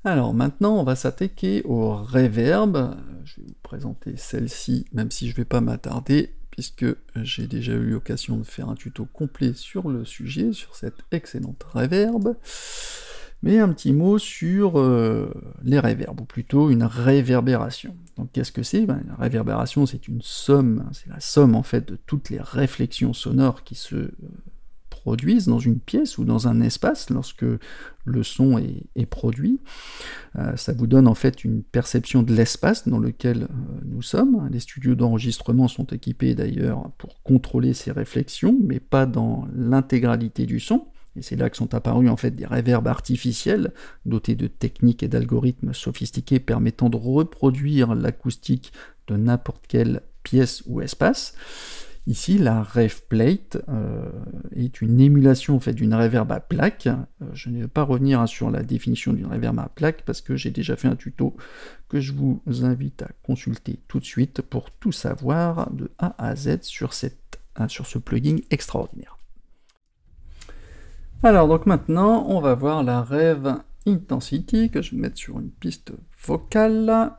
Alors maintenant, on va s'attaquer au reverb. Je vais vous présenter celle-ci, même si je ne vais pas m'attarder, puisque j'ai déjà eu l'occasion de faire un tuto complet sur le sujet, sur cette excellente reverb. Mais un petit mot sur les reverbs, ou plutôt une réverbération. Donc qu'est-ce que c'est? Une réverbération, c'est une somme, c'est la somme en fait de toutes les réflexions sonores qui se produisent dans une pièce ou dans un espace lorsque le son est produit. Ça vous donne en fait une perception de l'espace dans lequel nous sommes. Les studios d'enregistrement sont équipés d'ailleurs pour contrôler ces réflexions, mais pas dans l'intégralité du son. Et c'est là que sont apparus en fait des reverbs artificiels, dotés de techniques et d'algorithmes sophistiqués permettant de reproduire l'acoustique de n'importe quelle pièce ou espace. Ici, la RevPlate est une émulation en fait, d'une reverb à plaque. Je ne vais pas revenir sur la définition d'une reverb à plaque parce que j'ai déjà fait un tuto que je vous invite à consulter tout de suite pour tout savoir de A à Z sur ce plugin extraordinaire. Alors donc maintenant, on va voir la Rev Intensity que je vais mettre sur une piste vocale.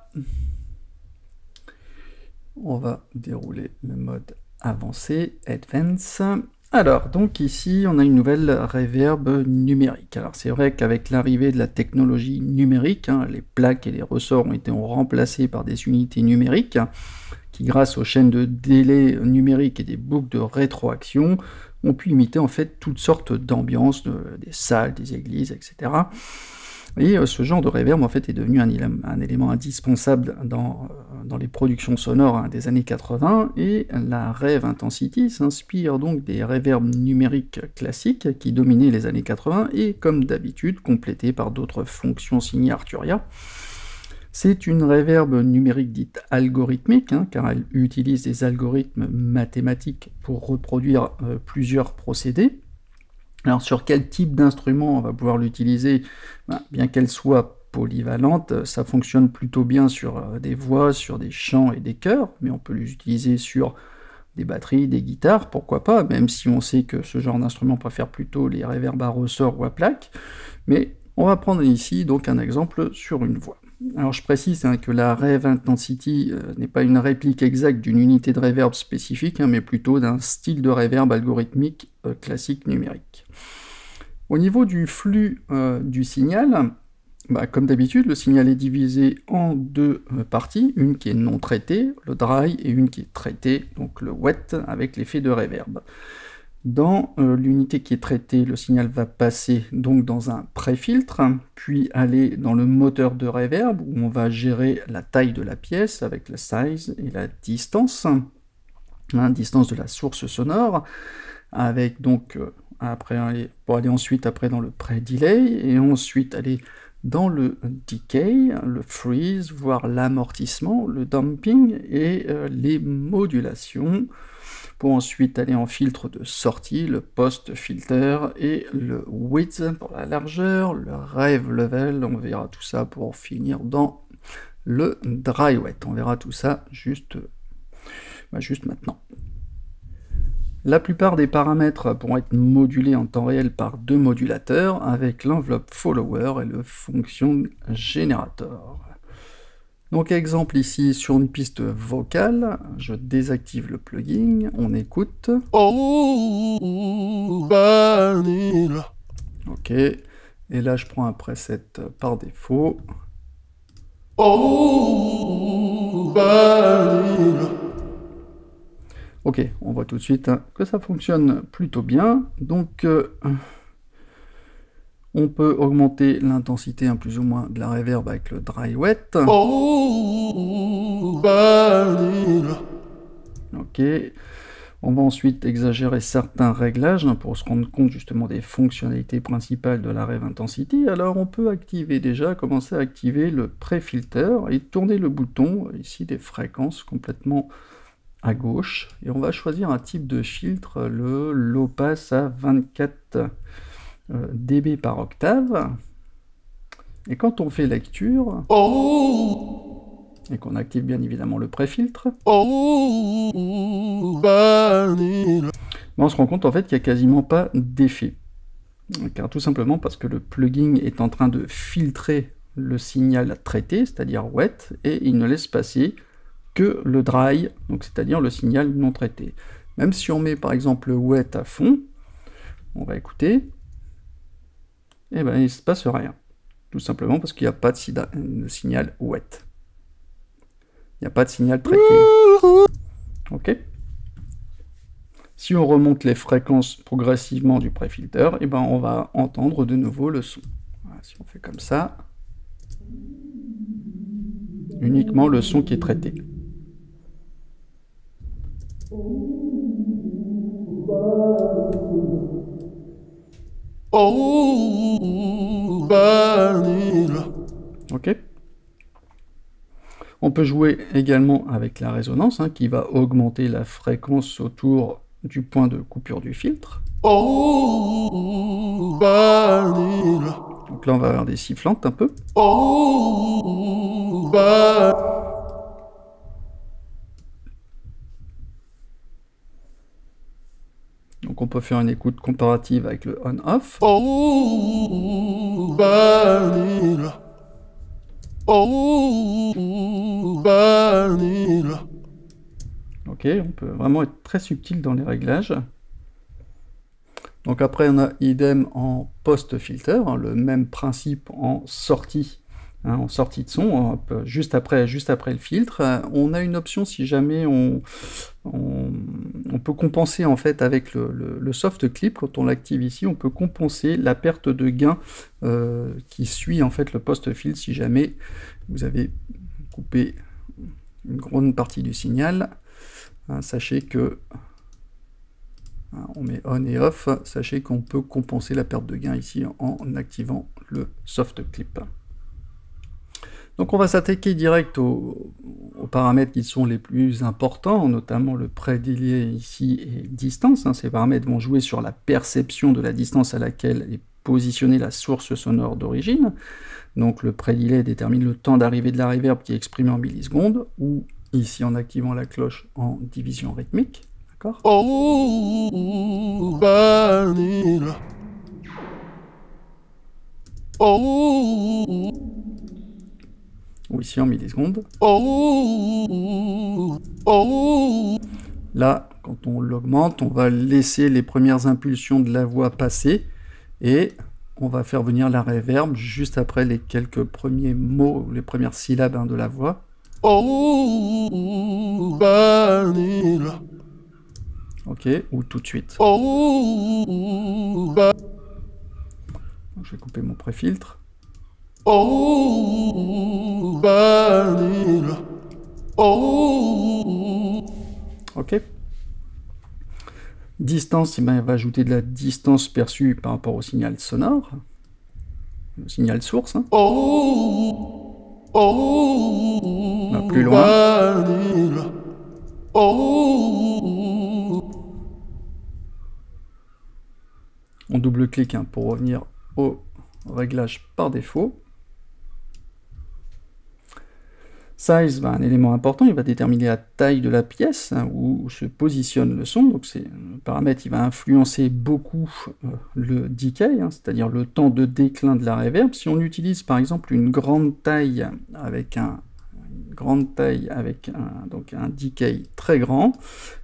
On va dérouler le mode avancé, Advance. Alors, donc ici, on a une nouvelle reverb numérique. Alors, c'est vrai qu'avec l'arrivée de la technologie numérique, les plaques et les ressorts ont été remplacés par des unités numériques qui, grâce aux chaînes de délai numériques et des boucles de rétroaction, ont pu imiter en fait toutes sortes d'ambiances, des salles, des églises, etc. Et ce genre de reverb en fait est devenu un élément indispensable dans les productions sonores des années 80, et la Rev Intensity s'inspire donc des reverbs numériques classiques qui dominaient les années 80 et comme d'habitude complétées par d'autres fonctions signées Arturia. C'est une reverb numérique dite algorithmique, car elle utilise des algorithmes mathématiques pour reproduire plusieurs procédés. Alors sur quel type d'instrument on va pouvoir l'utiliser? Bien qu'elle soit polyvalente, ça fonctionne plutôt bien sur des voix, sur des chants et des chœurs, mais on peut les utiliser sur des batteries, des guitares, pourquoi pas, même si on sait que ce genre d'instrument préfère plutôt les reverbs à ressort ou à plaque. Mais on va prendre ici donc un exemple sur une voix. Alors je précise que la Rev Intensity n'est pas une réplique exacte d'une unité de reverb spécifique, mais plutôt d'un style de reverb algorithmique classique numérique. Au niveau du flux du signal, comme d'habitude, le signal est divisé en deux parties, une qui est non traitée, le dry, et une qui est traitée, donc le wet, avec l'effet de reverb. Dans l'unité qui est traitée, le signal va passer donc dans un pré-filtre, puis aller dans le moteur de reverb, où on va gérer la taille de la pièce avec le size et la distance, distance de la source sonore, avec donc, pour aller ensuite après dans le pré-delay, et ensuite aller dans le decay, le freeze, voire l'amortissement, le damping et les modulations, pour ensuite aller en filtre de sortie, le post-filter et le width pour la largeur, le rev level, on verra tout ça pour finir dans le dry wet. On verra tout ça juste maintenant. La plupart des paramètres pourront être modulés en temps réel par deux modulateurs avec l'enveloppe follower et le function générateur. Donc exemple ici sur une piste vocale, je désactive le plugin, on écoute. Oh, vanilla. Ok, et là je prends un preset par défaut. Oh, vanilla. Ok, on voit tout de suite que ça fonctionne plutôt bien, donc on peut augmenter l'intensité plus ou moins de la reverb avec le dry wet. Oh, vanilla. Ok, on va ensuite exagérer certains réglages pour se rendre compte justement des fonctionnalités principales de la Rev Intensity. Alors on peut commencer à activer le pré-filter et tourner le bouton ici des fréquences complètement à gauche. Et on va choisir un type de filtre, le low pass à 24 dB par octave. Et quand on fait lecture, et qu'on active bien évidemment le pré-filtre, Mais on se rend compte en fait qu'il n'y a quasiment pas d'effet. Car tout simplement parce que le plugin est en train de filtrer le signal traité, c'est-à-dire wet, et il ne laisse passer que le dry, donc c'est-à-dire le signal non traité. Même si on met par exemple le wet à fond, on va écouter, et ben il ne se passe rien. Tout simplement parce qu'il n'y a pas de signal wet. Il n'y a pas de signal traité. Ok. Si on remonte les fréquences progressivement du préfilter, et ben on va entendre de nouveau le son. Voilà, si on fait comme ça, uniquement le son qui est traité. Oh, vanilla. Ok. On peut jouer également avec la résonance, hein, qui va augmenter la fréquence autour du point de coupure du filtre. Oh, vanilla. Donc là, on va avoir des sifflantes un peu. Oh, vanilla. Donc on peut faire une écoute comparative avec le on-off. Oh, vanilla. Oh, vanilla. Ok, on peut vraiment être très subtil dans les réglages. Donc après, on a idem en post-filter, hein, le même principe en sortie, hein, en sortie de son, juste après le filtre. On a une option si jamais on peut compenser en fait avec le soft clip. Quand on l'active ici, on peut compenser la perte de gain qui suit en fait le post-filtre si jamais vous avez coupé une grande partie du signal. Hein, sachez que on met on et off, sachez qu'on peut compenser la perte de gain ici en activant le soft clip. Donc on va s'attaquer direct aux paramètres qui sont les plus importants, notamment le pré-délai ici et distance. Hein. Ces paramètres vont jouer sur la perception de la distance à laquelle est positionnée la source sonore d'origine. Donc le pré-délai détermine le temps d'arrivée de la reverb qui est exprimé en millisecondes, ou ici en activant la cloche en division rythmique. Oh, vanilla. Oh, Ou ici en millisecondes. oh, oh. Là, quand on l'augmente, on va laisser les premières impulsions de la voix passer et on va faire venir la reverb juste après les quelques premiers mots, les premières syllabes de la voix. Oh, vanilla. Ok, ou tout de suite. Oh, Donc, je vais couper mon préfiltre. oh, vanilla. Oh. Ok. Distance, eh ben, elle va ajouter de la distance perçue par rapport au signal sonore, le signal source. Hein. Oh, oh, Plus loin. vanilla. Oh. On double-clique hein, pour revenir au réglage par défaut. Size, ben, un élément important, il va déterminer la taille de la pièce hein, où se positionne le son. Donc c'est un paramètre qui va influencer beaucoup le decay, hein, c'est-à-dire le temps de déclin de la reverb. Si on utilise par exemple une grande taille avec un decay très grand,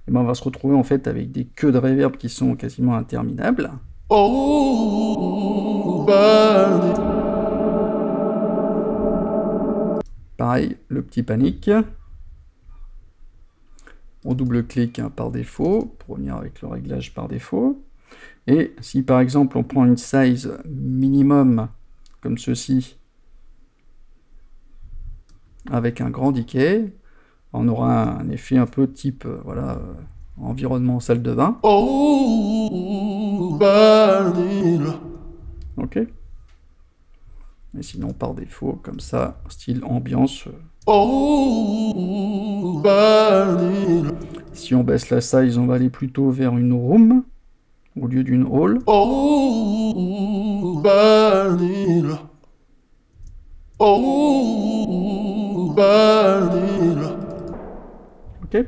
et ben on va se retrouver en fait avec des queues de reverb qui sont quasiment interminables. Oh, vanilla. Pareil, le petit panique. On double-clique hein, par défaut, pour revenir avec le réglage par défaut. Et si par exemple on prend une size minimum, comme ceci, avec un grand decay, on aura un effet un peu type environnement salle de bain. Oh, vanilla. Ok. Et sinon par défaut, comme ça, style ambiance. Oh, vanilla. Si on baisse la size, on va aller plutôt vers une room au lieu d'une hall. Oh, vanilla. Oh, vanilla. Ok.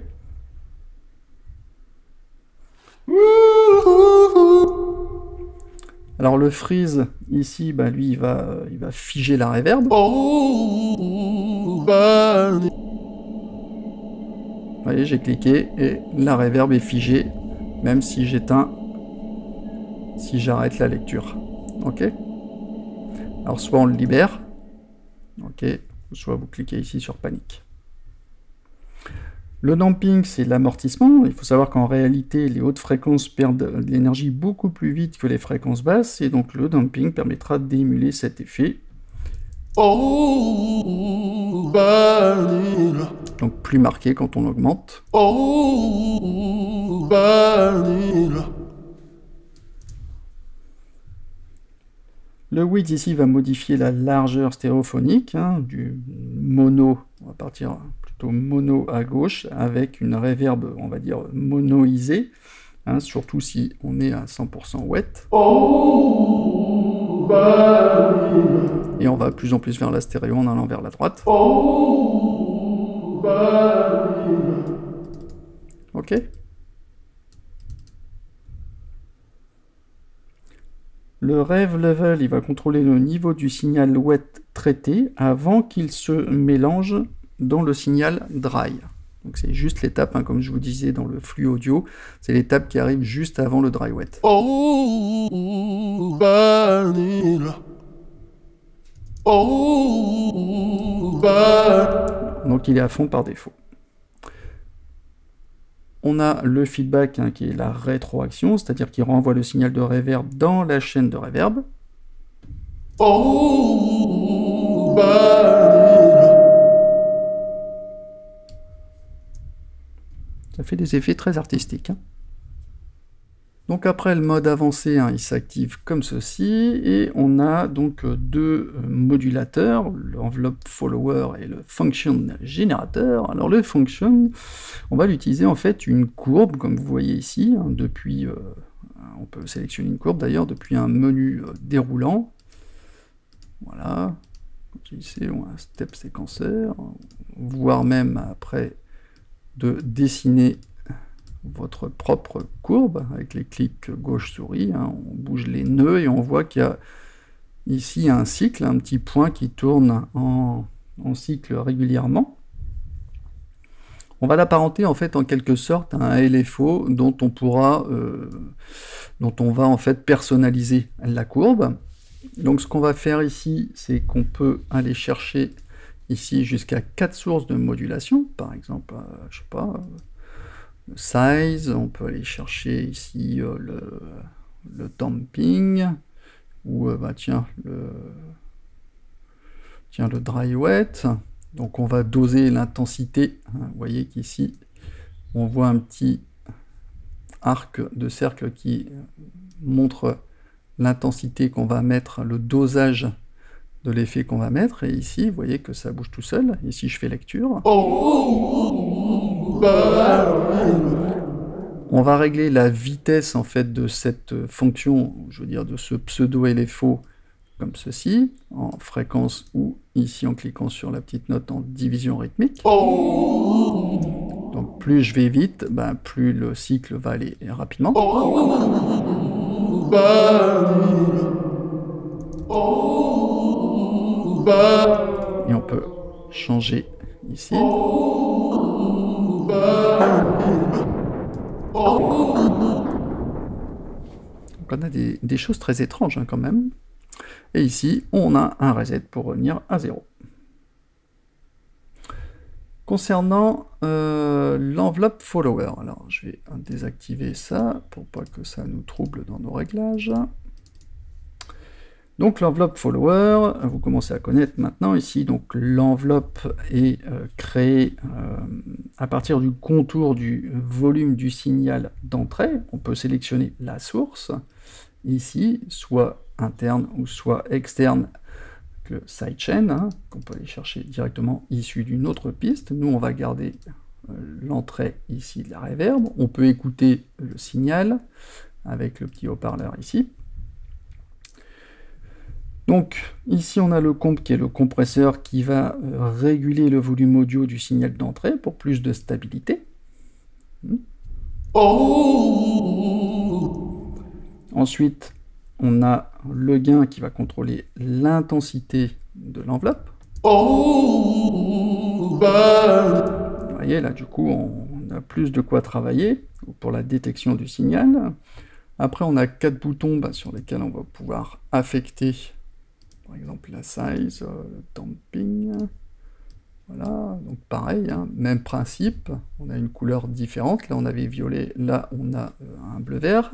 Alors le freeze, ici, bah, lui, il va figer la reverb. Oh, burning. Vous voyez, j'ai cliqué et la reverb est figée, même si j'éteins, si j'arrête la lecture. Ok. Alors soit on le libère, ok, soit vous cliquez ici sur panique. Le damping, c'est l'amortissement. Il faut savoir qu'en réalité, les hautes fréquences perdent de l'énergie beaucoup plus vite que les fréquences basses, et donc le damping permettra d'émuler cet effet. Oh, burning. Donc plus marqué quand on augmente. Oh, burning. Le width ici va modifier la largeur stéréophonique, hein, du mono, on va partir plutôt mono à gauche, avec une reverb, on va dire, monoisée, hein, surtout si on est à 100% wet. Oh, burning. Et on va de plus en plus vers la stéréo en allant vers la droite. Oh, burning. Ok. Le rev level, il va contrôler le niveau du signal wet traité avant qu'il se mélange dans le signal dry. Donc c'est juste l'étape, hein, comme je vous disais dans le flux audio, c'est l'étape qui arrive juste avant le dry wet. Oh, burning. Oh, burning. Donc il est à fond par défaut. On a le feedback, hein, qui est la rétroaction, c'est-à-dire qu'il renvoie le signal de reverb dans la chaîne de reverb. Oh, burning. Ça fait des effets très artistiques, hein. Donc après le mode avancé, hein, il s'active comme ceci, et on a donc deux modulateurs, l'enveloppe follower et le function générateur. Alors le function, on va l'utiliser en fait une courbe, comme vous voyez ici, hein, depuis, on peut sélectionner une courbe d'ailleurs depuis un menu déroulant. Voilà, ici on a un step séquenceur, voire même après de dessiner votre propre courbe avec les clics gauche souris, hein, on bouge les nœuds et on voit qu'il y a ici un cycle, un petit point qui tourne en cycle régulièrement. On va l'apparenter en fait en quelque sorte à un LFO dont on pourra, dont on va en fait personnaliser la courbe. Donc ce qu'on va faire ici, c'est qu'on peut aller chercher ici jusqu'à 4 sources de modulation, par exemple, je sais pas, le size, on peut aller chercher ici le damping, ou bah, tiens, le dry wet. Donc on va doser l'intensité, hein. Vous voyez qu'ici, on voit un petit arc de cercle qui montre l'intensité qu'on va mettre, le dosage de l'effet qu'on va mettre, et ici, vous voyez que ça bouge tout seul. Ici, je fais lecture. Oh, burning. On va régler la vitesse en fait de cette fonction, je veux dire de ce pseudo LFO, comme ceci, en fréquence, ou ici en cliquant sur la petite note en division rythmique. Oh, Donc plus je vais vite, ben, plus le cycle va aller rapidement. oh, burning. Oh, burning. Et on peut changer ici. Oh, burning. Oh. Donc on a des choses très étranges, hein, quand même. Et ici, on a un reset pour revenir à 0. Concernant l'enveloppe follower, alors je vais désactiver ça pour pas que ça nous trouble dans nos réglages. Donc l'enveloppe follower, vous commencez à connaître maintenant ici, donc l'enveloppe est créée à partir du contour du volume du signal d'entrée. On peut sélectionner la source, ici, soit interne ou soit externe, le sidechain, hein, qu'on peut aller chercher directement issu d'une autre piste. Nous, on va garder l'entrée ici de la reverb. On peut écouter le signal avec le petit haut-parleur ici. Donc, ici, on a le comp qui est le compresseur qui va réguler le volume audio du signal d'entrée pour plus de stabilité. Oh, Ensuite, on a le gain qui va contrôler l'intensité de l'enveloppe. Vous voyez, là, du coup, on a plus de quoi travailler pour la détection du signal. Après, on a 4 boutons sur lesquels on va pouvoir affecter, par exemple, la size, le damping. Voilà, donc pareil, hein, même principe. On a une couleur différente. Là, on avait violet. Là, on a un bleu-vert.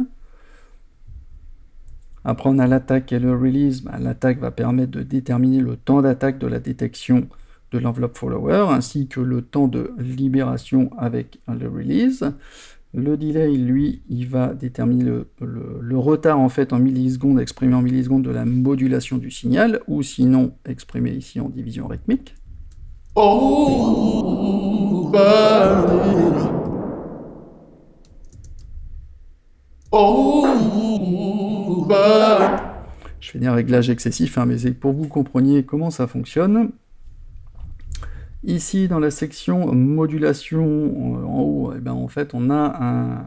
Après, on a l'attaque et le release. L'attaque va permettre de déterminer le temps d'attaque de la détection de l'enveloppe follower, ainsi que le temps de libération avec le release. Le delay, lui, il va déterminer le retard en fait en millisecondes, exprimé en millisecondes de la modulation du signal, ou sinon exprimé ici en division rythmique. Je fais des réglages excessifs, hein, mais c'est pour que vous compreniez comment ça fonctionne. Ici, dans la section modulation, en haut, en fait, on a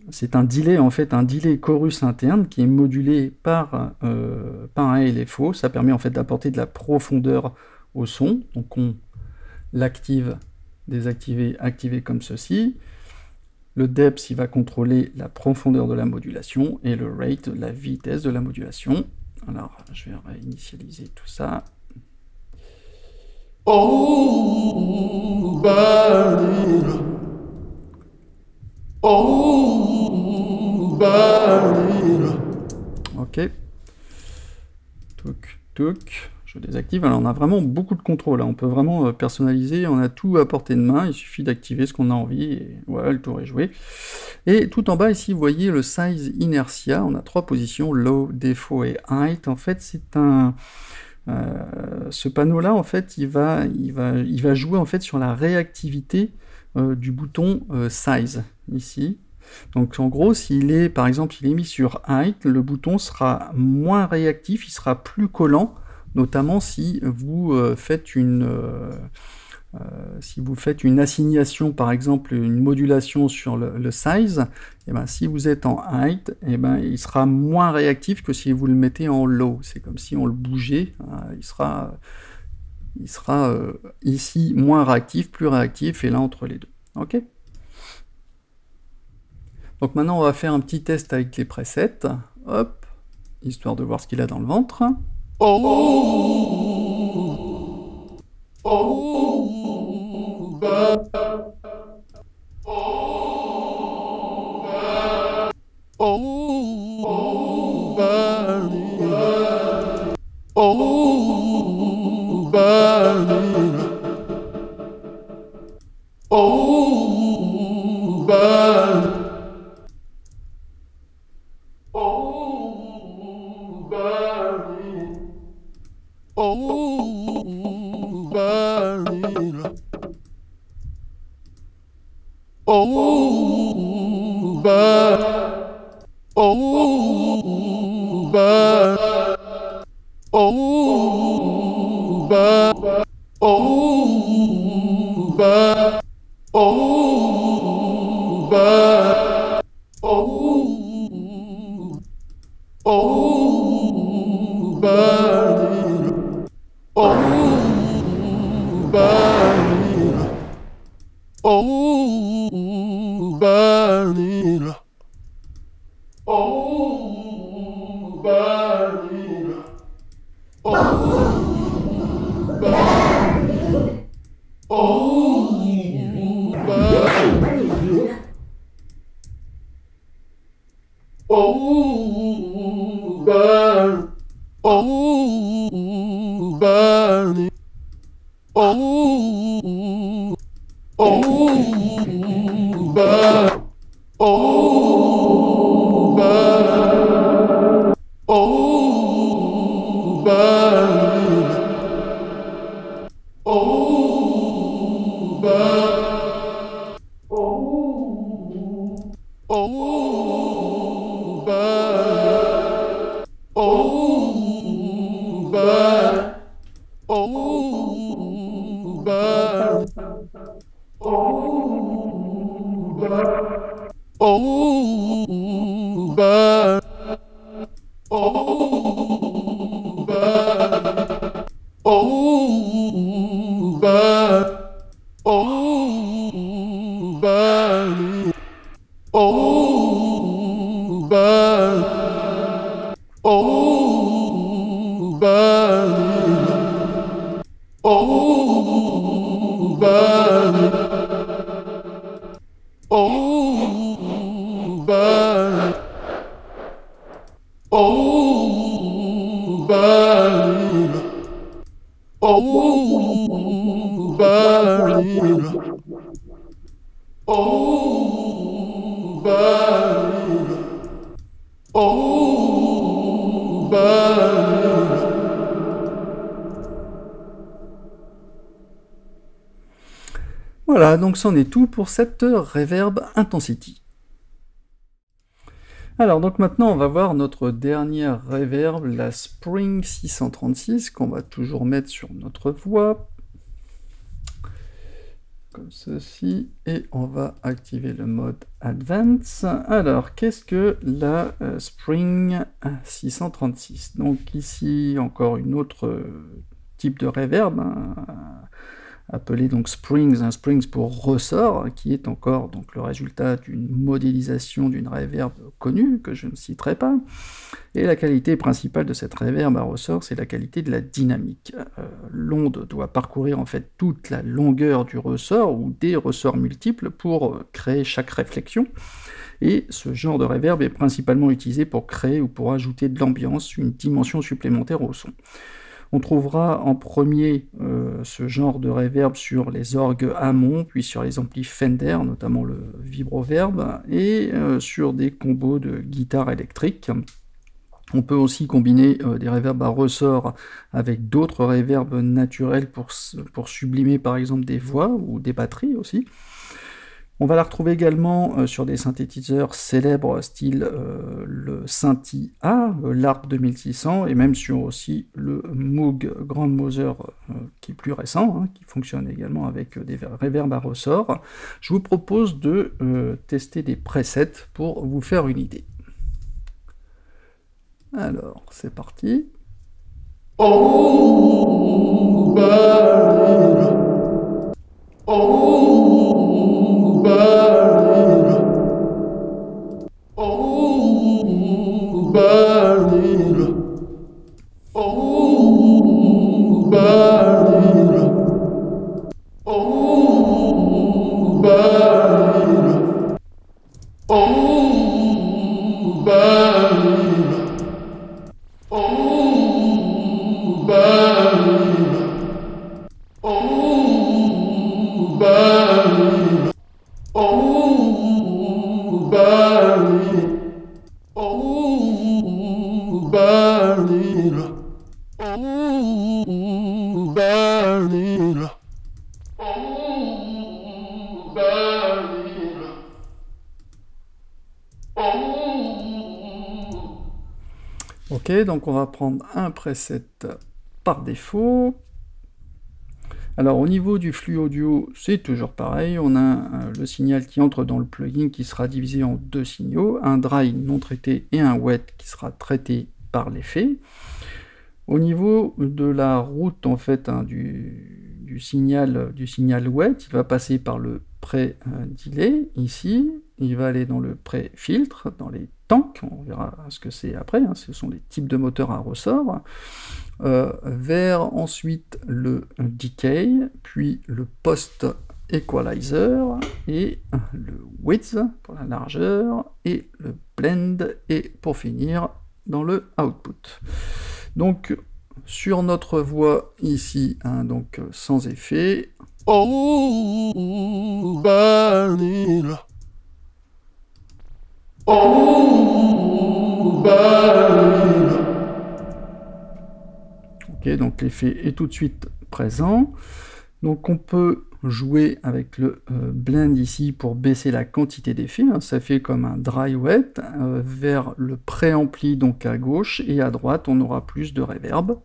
c'est un delay, en fait, un delay chorus interne qui est modulé par un LFO. Ça permet en fait d'apporter de la profondeur au son. Donc on l'active, désactiver, activer comme ceci. Le depth, il va contrôler la profondeur de la modulation, et le rate, la vitesse de la modulation. Alors, je vais réinitialiser tout ça. Ok. Toc, toc. Je désactive. Alors on a vraiment beaucoup de contrôle. On peut vraiment personnaliser. On a tout à portée de main. Il suffit d'activer ce qu'on a envie. Et voilà, le tour est joué. Et tout en bas ici, vous voyez le size inertia. On a 3 positions, low, default et height. En fait, c'est un... ce panneau-là, en fait, il va jouer en fait sur la réactivité du bouton size ici. Donc en gros, s'il est, par exemple, il est mis sur height, le bouton sera moins réactif, il sera plus collant, notamment si vous faites une assignation, par exemple une modulation sur le size. Si vous êtes en height, il sera moins réactif que si vous le mettez en low. C'est comme si on le bougeait, il sera ici moins réactif, plus réactif, et là entre les deux. Ok. Donc maintenant, on va faire un petit test avec les presets. Hop, histoire de voir ce qu'il a dans le ventre. Voilà, donc c'en est tout pour cette Reverb Intensity. Alors donc maintenant on va voir notre dernière reverb, la Spring 636, qu'on va toujours mettre sur notre voix, comme ceci, et on va activer le mode Advance. Alors qu'est-ce que la Spring 636? Donc ici encore une autre type de reverb, hein, appelé donc Springs, Springs pour ressort, qui est encore donc le résultat d'une modélisation d'une reverb connue, que je ne citerai pas. Et la qualité principale de cette reverb à ressort, c'est la qualité de la dynamique. L'onde doit parcourir en fait toute la longueur du ressort, ou des ressorts multiples, pour créer chaque réflexion. Et ce genre de reverb est principalement utilisé pour créer ou pour ajouter de l'ambiance, une dimension supplémentaire au son. On trouvera en premier ce genre de reverb sur les orgues Hammond, puis sur les amplis Fender, notamment le Vibroverb, et sur des combos de guitare électrique. On peut aussi combiner des reverbs à ressort avec d'autres reverbs naturels pour sublimer par exemple des voix ou des batteries aussi. On va la retrouver également sur des synthétiseurs célèbres style le Synthi A, l'ARP 2600, et même sur aussi le Moog Grandmother qui est plus récent, hein, qui fonctionne également avec des reverbs à ressort. Je vous propose de tester des presets pour vous faire une idée. Alors, c'est parti. Ok, donc on va prendre un preset par défaut. Alors au niveau du flux audio, c'est toujours pareil, on a le signal qui entre dans le plugin qui sera divisé en deux signaux, un dry non traité et un wet qui sera traité par l'effet. Au niveau de la route en fait hein, du signal wet, il va passer par le pré-delay ici, il va aller dans le pré-filtre, dans les tanks, on verra ce que c'est après, hein, ce sont les types de moteurs à ressort, vers ensuite le decay, puis le post-equalizer, et le width pour la largeur, et le blend, et pour finir dans le output. Donc sur notre voix ici, hein, donc sans effet. Ok, donc l'effet est tout de suite présent. Donc on peut jouer avec le blend ici pour baisser la quantité d'effet, hein, ça fait comme un dry wet, vers le préampli donc à gauche, et à droite on aura plus de reverb.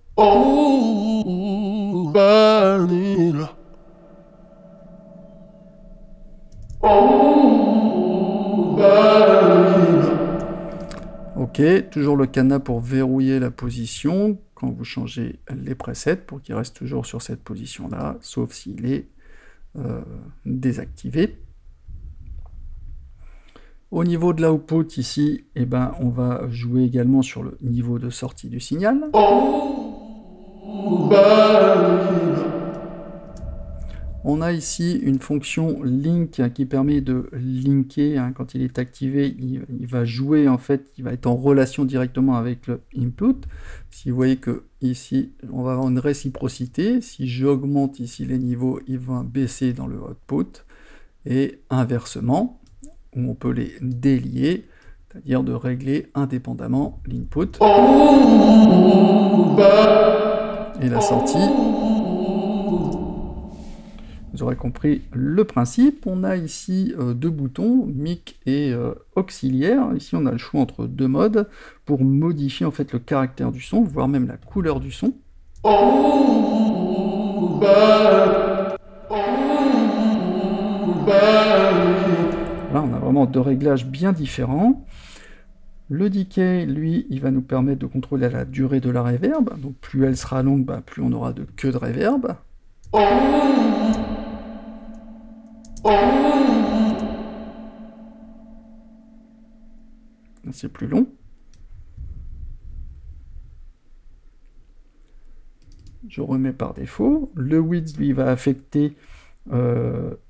OK, toujours le cadenas pour verrouiller la position quand vous changez les presets pour qu'il reste toujours sur cette position-là, sauf s'il est désactivé. Au niveau de l'output ici, eh ben, on va jouer également sur le niveau de sortie du signal. On a ici une fonction link qui permet de linker, hein, quand il est activé, il va jouer en fait, il va être en relation directement avec le input. Si vous voyez que ici, on va avoir une réciprocité, si j'augmente ici les niveaux, il va baisser dans le output, et inversement, où on peut les délier, c'est-à-dire de régler indépendamment l'input et la sortie. Vous aurez compris le principe. On a ici deux boutons, mic et auxiliaire. Ici, on a le choix entre deux modes pour modifier en fait le caractère du son, voire même la couleur du son. Là, on a vraiment deux réglages bien différents. Le decay, lui, il va nous permettre de contrôler la durée de la reverb. Donc plus elle sera longue, bah, plus on aura de queue de reverb. C'est plus long. Je remets par défaut. Le width, lui, va affecter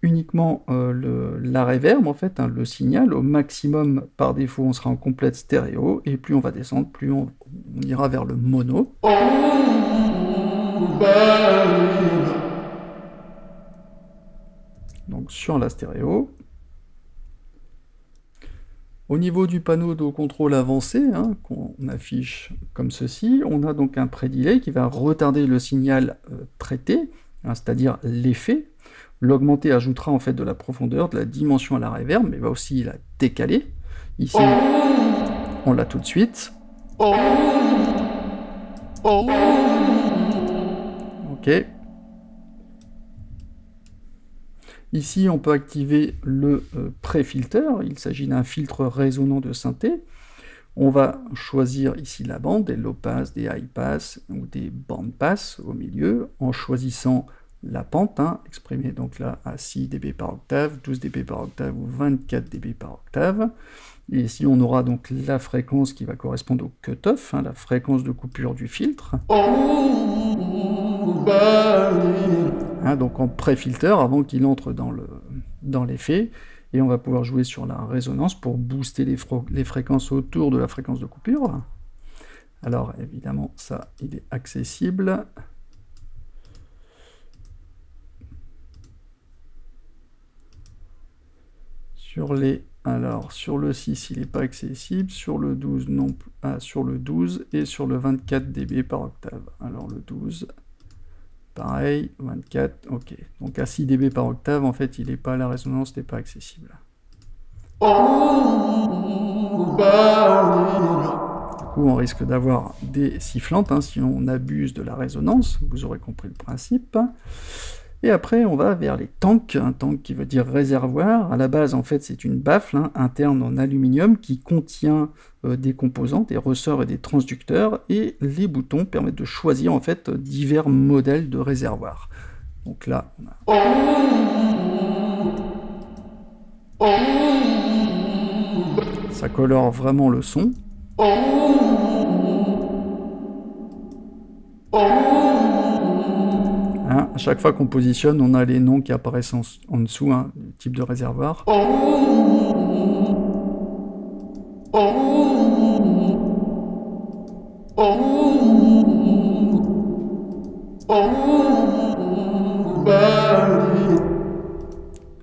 uniquement la reverb, en fait, hein, le signal. Au maximum, par défaut, on sera en complète stéréo. Et plus on va descendre, plus on ira vers le mono. Donc sur la stéréo. Au niveau du panneau de contrôle avancé, hein, qu'on affiche comme ceci, on a donc un pré-delay qui va retarder le signal traité, hein, c'est-à-dire l'effet. L'augmenté ajoutera en fait de la profondeur, de la dimension à la reverb, mais va aussi la décaler. Ici, on l'a tout de suite. OK. Ici, on peut activer le pré-filter. Il s'agit d'un filtre résonant de synthé. On va choisir ici la bande, des low pass, des high pass ou des band pass au milieu, en choisissant la pente, hein, exprimée donc là à 6 dB par octave, 12 dB par octave ou 24 dB par octave. Et ici, on aura donc la fréquence qui va correspondre au cutoff, hein, la fréquence de coupure du filtre. Hein, donc en pré-filter, avant qu'il entre dans l'effet, et on va pouvoir jouer sur la résonance pour booster les fréquences autour de la fréquence de coupure. Alors évidemment, ça, il est accessible. Sur le 6, il n'est pas accessible, sur le 12, non, sur le 12 et sur le 24 dB par octave. Alors le 12, pareil, 24, ok. Donc à 6 dB par octave, en fait, il n'est pas, la résonance n'est pas accessible. Du coup, on risque d'avoir des sifflantes, hein, si on abuse de la résonance, vous aurez compris le principe. Et après, on va vers les tanks, un tank qui veut dire réservoir. À la base, en fait, c'est une baffle, hein, interne en aluminium qui contient des composants, des ressorts et des transducteurs, et les boutons permettent de choisir en fait divers modèles de réservoirs. Donc là, on a... ça colore vraiment le son. Hein, à chaque fois qu'on positionne, on a les noms qui apparaissent en dessous, hein, le type de réservoir.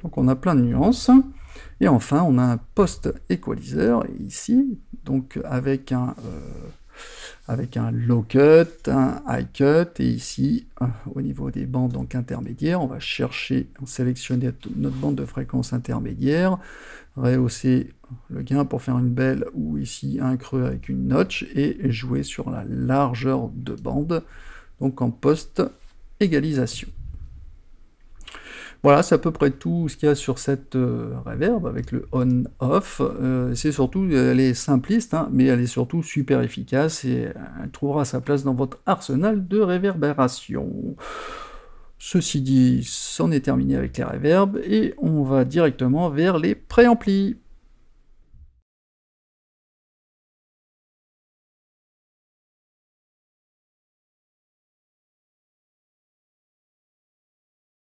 Donc on a plein de nuances. Et enfin, on a un post-equalizer, ici, donc avec un low cut, un high cut, et ici, au niveau des bandes donc intermédiaires, on va chercher, sélectionner notre bande de fréquence intermédiaire, rehausser le gain pour faire une belle, ou ici un creux avec une notch, et jouer sur la largeur de bande, donc en post-égalisation. Voilà, c'est à peu près tout ce qu'il y a sur cette reverb avec le on-off. C'est surtout, elle est simpliste, hein, mais elle est surtout super efficace et elle trouvera sa place dans votre arsenal de réverbération. Ceci dit, c'en est terminé avec les reverbs et on va directement vers les préamplis.